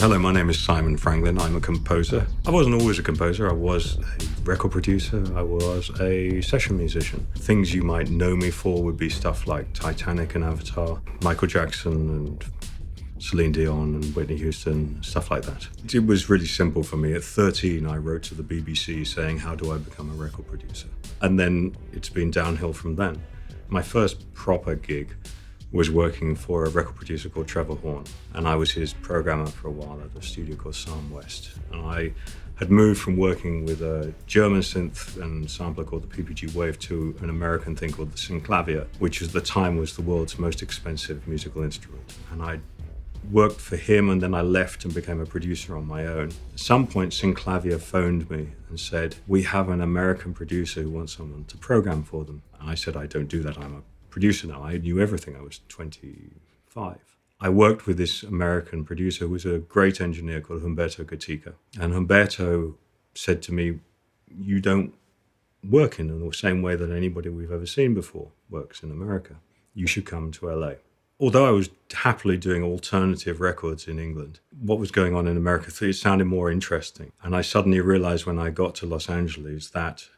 Hello, my name is Simon Franglen. I'm a composer. I wasn't always a composer. I was a record producer. I was a session musician. Things you might know me for would be stuff like Titanic and Avatar, Michael Jackson and Celine Dion and Whitney Houston, stuff like that. It was really simple for me. At 13, I wrote to the BBC saying, how do I become a record producer? And then it's been downhill from then. My first proper gig was working for a record producer called Trevor Horn, and I was his programmer for a while at a studio called Psalm West. And I had moved from working with a German synth and sampler called the PPG Wave to an American thing called the synclavier, which at the time was the world's most expensive musical instrument. And I worked for him, and then I left and became a producer on my own. At some point, synclavier phoned me and said, we have an American producer who wants someone to program for them. And I said, I don't do that. I'm a producer now. I knew everything. I was 25. I worked with this American producer who was a great engineer called Humberto Gatica. And Humberto said to me, you don't work in the same way that anybody we've ever seen before works in America. You should come to LA. Although I was happily doing alternative records in England, what was going on in America, it sounded more interesting. And I suddenly realized when I got to Los Angeles that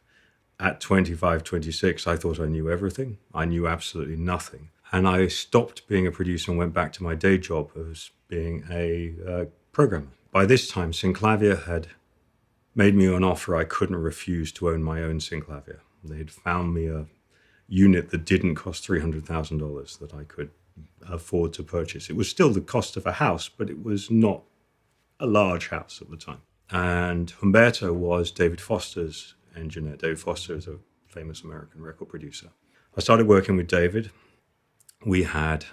at 25, 26, I thought I knew everything. I knew absolutely nothing. And I stopped being a producer and went back to my day job as being a programmer. By this time, Synclavier had made me an offer I couldn't refuse to own my own Synclavier. They had found me a unit that didn't cost $300,000 that I could afford to purchase. It was still the cost of a house, but it was not a large house at the time. And Humberto was David Foster's engineer. David Foster is a famous American record producer. I started working with David. We had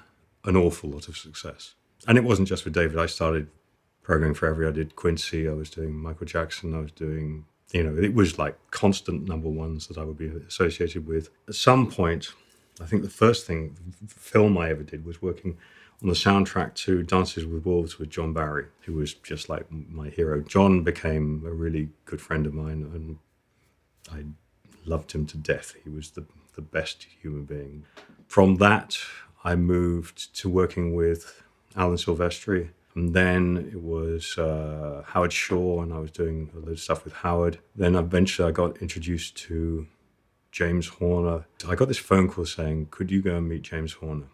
an awful lot of success. And it wasn't just with David. I started programming for I did Quincy, I was doing Michael Jackson, I was doing, it was like constant number ones that I would be associated with. At some point, I think the first film I ever did was working on the soundtrack to Dances with Wolves with John Barry, who was just like my hero. John became a really good friend of mine, and I loved him to death. He was the best human being. From that, I moved to working with Alan Silvestri. And then it was Howard Shaw, and I was doing a lot of stuff with Howard. Then eventually I got introduced to James Horner. I got this phone call saying, could you go and meet James Horner?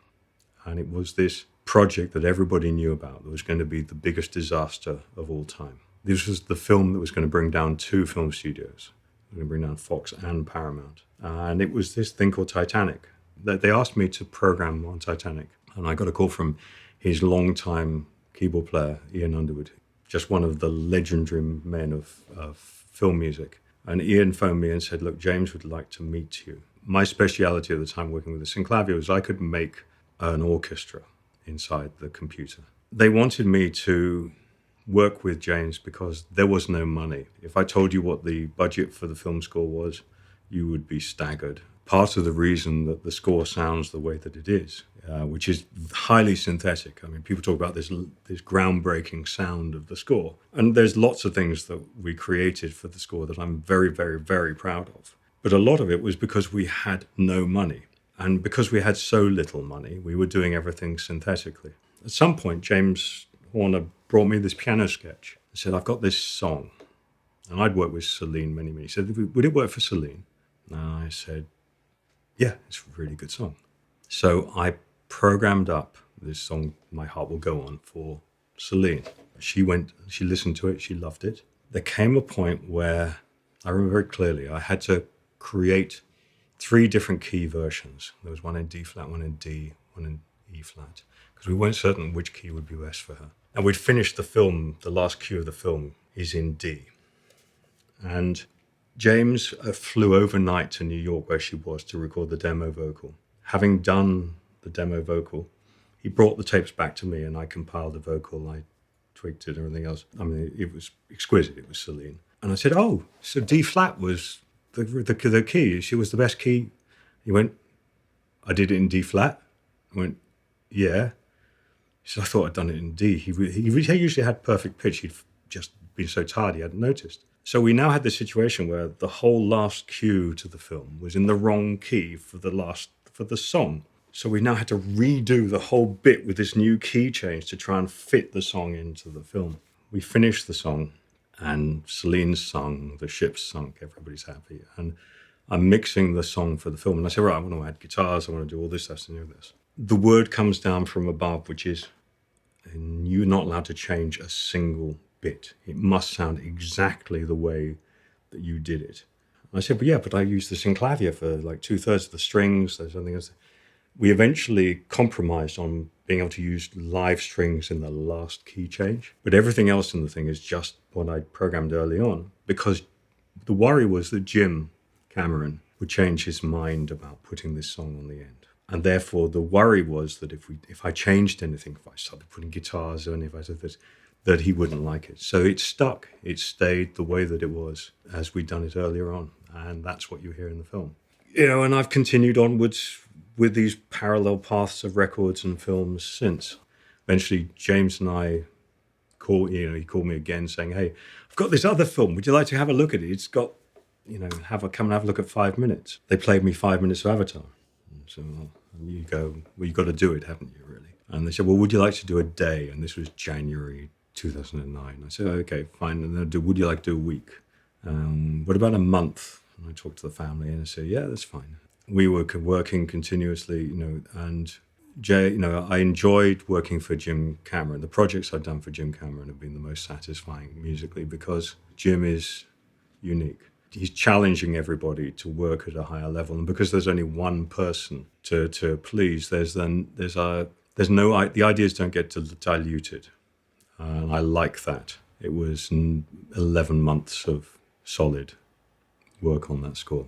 And it was this project that everybody knew about that was going to be the biggest disaster of all time. This was the film that was going to bring down two film studios. It was going to bring down Fox and Paramount. And it was this thing called Titanic. They asked me to program on Titanic. And I got a call from his longtime keyboard player, Ian Underwood, just one of the legendary men of film music. And Ian phoned me and said, look, James would like to meet you. My speciality at the time working with the synclavier was I could make an orchestra inside the computer. They wanted me to work with James because there was no money. If I told you what the budget for the film score was, you would be staggered. Part of the reason that the score sounds the way that it is, which is highly synthetic. I mean, people talk about this groundbreaking sound of the score. And there's lots of things that we created for the score that I'm very, very, very proud of. But a lot of it was because we had no money. And because we had so little money, we were doing everything synthetically. At some point, James Horner brought me this piano sketch and said, I've got this song. And I'd worked with Celine many. He said, would it work for Celine? And I said, yeah, it's a really good song. So I programmed up this song, My Heart Will Go On, for Celine. She listened to it, she loved it. There came a point where, I remember very clearly, I had to create 3 different key versions. There was one in D flat, one in D, one in E flat, because we weren't certain which key would be best for her. And we'd finished the film, the last cue of the film is in D. And James flew overnight to New York, where she was, to record the demo vocal. Having done the demo vocal, he brought the tapes back to me and I compiled the vocal, I tweaked it and everything else. I mean, it was exquisite, it was Celine. And I said, oh, so D flat was the key, she was the best key. He went, I did it in D flat. I went, yeah. He said, I thought I'd done it in D. He usually had perfect pitch, he'd just been so tired he hadn't noticed. So we now had this situation where the whole last cue to the film was in the wrong key for the song. So we now had to redo the whole bit with this new key change to try and fit the song into the film. we finished the song, and Celine's sung, the ship's sunk, everybody's happy. And I'm mixing the song for the film. And I said, right, I want to add guitars, I want to do all this, this, and this. The word comes down from above, which is, you're not allowed to change a single bit. It must sound exactly the way that you did it. And I said, but yeah, but I used the synclavier for like 2/3 of the strings. There's something else. We eventually compromised on being able to use live strings in the last key change. But everything else in the thing is just what I programmed early on, because the worry was that Jim Cameron would change his mind about putting this song on the end. And therefore, the worry was that if I changed anything, if I started putting guitars on, if I did this, that he wouldn't like it. So it stuck. It stayed the way that it was as we'd done it earlier on. And that's what you hear in the film. And I've continued onwards with these parallel paths of records and films since. Eventually, James and I he called me again saying, hey, I've got this other film. Would you like to have a look at it? It's got, come and have a look at 5 minutes. They played me 5 minutes of Avatar. So you go, well, you've got to do it, haven't you, really? And they said, well, would you like to do a day? And this was January 2009. I said, okay, fine. And then would you like to do a week? What about a month? And I talked to the family and I said, yeah, that's fine. We were working continuously, and Jay, I enjoyed working for Jim Cameron. The projects I've done for Jim Cameron have been the most satisfying musically because Jim is unique. He's challenging everybody to work at a higher level, and because there's only one person to please, the ideas don't get diluted, and I like that. It was 11 months of solid work on that score.